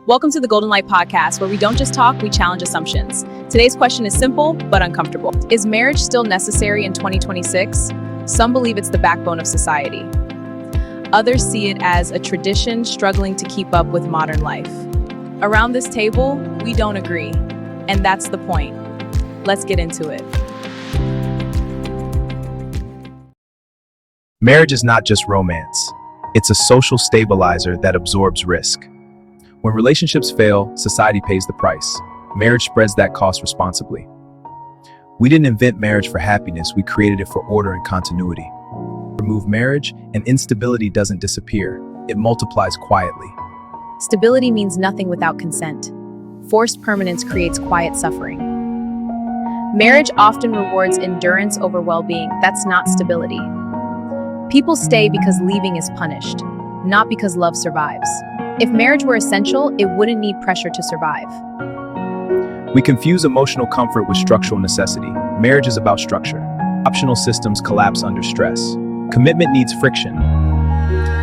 Welcome to the Golden Light Podcast, where we don't just talk, we challenge assumptions. Today's question is simple but uncomfortable. Is marriage still necessary in 2026? Some believe it's the backbone of society. Others see it as a tradition struggling to keep up with modern life. Around this table, we don't agree, and that's the point. Let's get into it. Marriage is not just romance. It's a social stabilizer that absorbs risk. When relationships fail, society pays the price. Marriage spreads that cost responsibly. We didn't invent marriage for happiness, we created it for order and continuity. Remove marriage, and instability doesn't disappear. It multiplies quietly. Stability means nothing without consent. Forced permanence creates quiet suffering. Marriage often rewards endurance over well-being. That's not stability. People stay because leaving is punished, not because love survives. If marriage were essential, it wouldn't need pressure to survive. We confuse emotional comfort with structural necessity. Marriage is about structure. Optional systems collapse under stress. Commitment needs friction.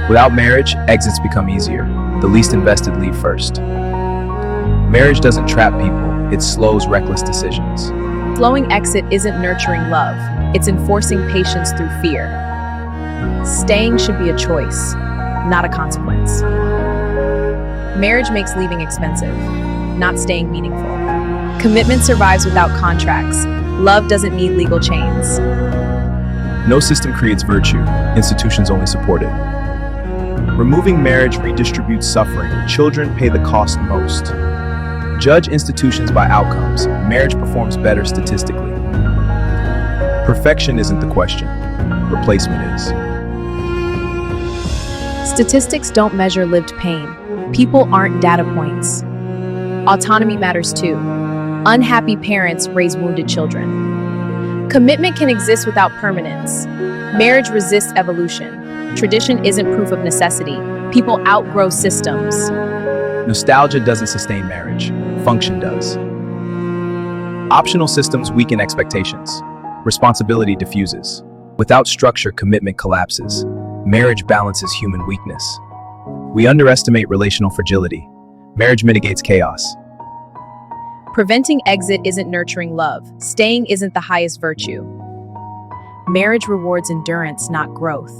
Without marriage, exits become easier. The least invested leave first. Marriage doesn't trap people, it slows reckless decisions. Slowing exit isn't nurturing love, it's enforcing patience through fear. Staying should be a choice, not a consequence. Marriage makes leaving expensive, not staying meaningful. Commitment survives without contracts. Love doesn't need legal chains. No system creates virtue, institutions only support it. Removing marriage redistributes suffering. Children pay the cost most. Judge institutions by outcomes. Marriage performs better statistically. Perfection isn't the question. Replacement is. Statistics don't measure lived pain. People aren't data points. Autonomy matters too. Unhappy parents raise wounded children. Commitment can exist without permanence. Marriage resists evolution. Tradition isn't proof of necessity. People outgrow systems. Nostalgia doesn't sustain marriage. Function does. Optional systems weaken expectations. Responsibility diffuses. Without structure, commitment collapses. Marriage balances human weakness. We underestimate relational fragility. Marriage mitigates chaos. Preventing exit isn't nurturing love. Staying isn't the highest virtue. Marriage rewards endurance, not growth.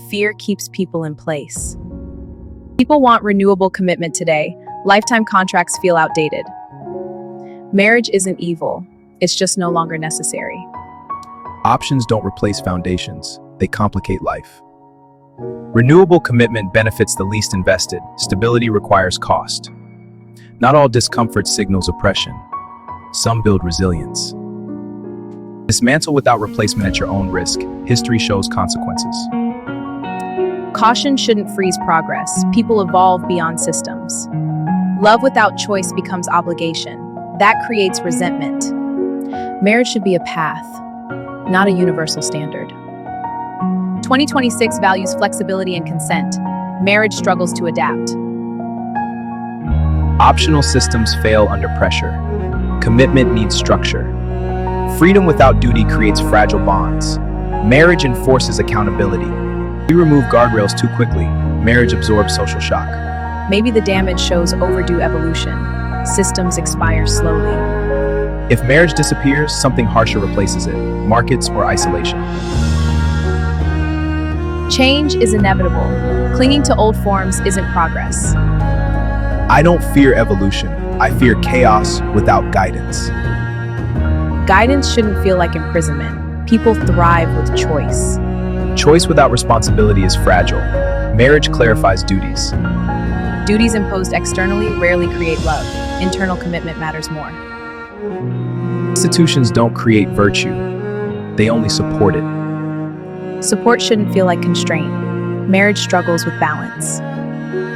Fear keeps people in place. People want renewable commitment today. Lifetime contracts feel outdated. Marriage isn't evil. It's just no longer necessary. Options don't replace foundations. They complicate life. Renewable commitment benefits the least invested. Stability requires cost. Not all discomfort signals oppression. Some build resilience. Dismantle without replacement at your own risk. History shows consequences. Caution shouldn't freeze progress. People evolve beyond systems. Love without choice becomes obligation. That creates resentment. Marriage should be a path, not a universal standard. 2026 values flexibility and consent. Marriage struggles to adapt. Optional systems fail under pressure. Commitment needs structure. Freedom without duty creates fragile bonds. Marriage enforces accountability. We remove guardrails too quickly. Marriage absorbs social shock. Maybe the damage shows overdue evolution. Systems expire slowly. If marriage disappears, something harsher replaces it. Markets or isolation. Change is inevitable. Clinging to old forms isn't progress. I don't fear evolution. I fear chaos without guidance. Guidance shouldn't feel like imprisonment. People thrive with choice. Choice without responsibility is fragile. Marriage clarifies duties. Duties imposed externally rarely create love. Internal commitment matters more. Institutions don't create virtue. They only support it. Support shouldn't feel like constraint. Marriage struggles with balance.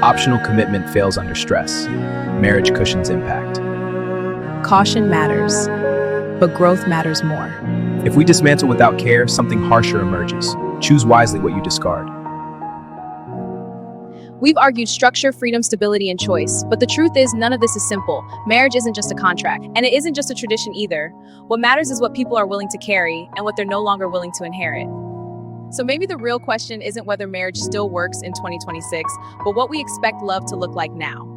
Optional commitment fails under stress. Marriage cushions impact. Caution matters, but growth matters more. If we dismantle without care, something harsher emerges. Choose wisely what you discard. We've argued structure, freedom, stability, and choice, but the truth is none of this is simple. Marriage isn't just a contract, and it isn't just a tradition either. What matters is what people are willing to carry and what they're no longer willing to inherit. So maybe the real question isn't whether marriage still works in 2026, but what we expect love to look like now.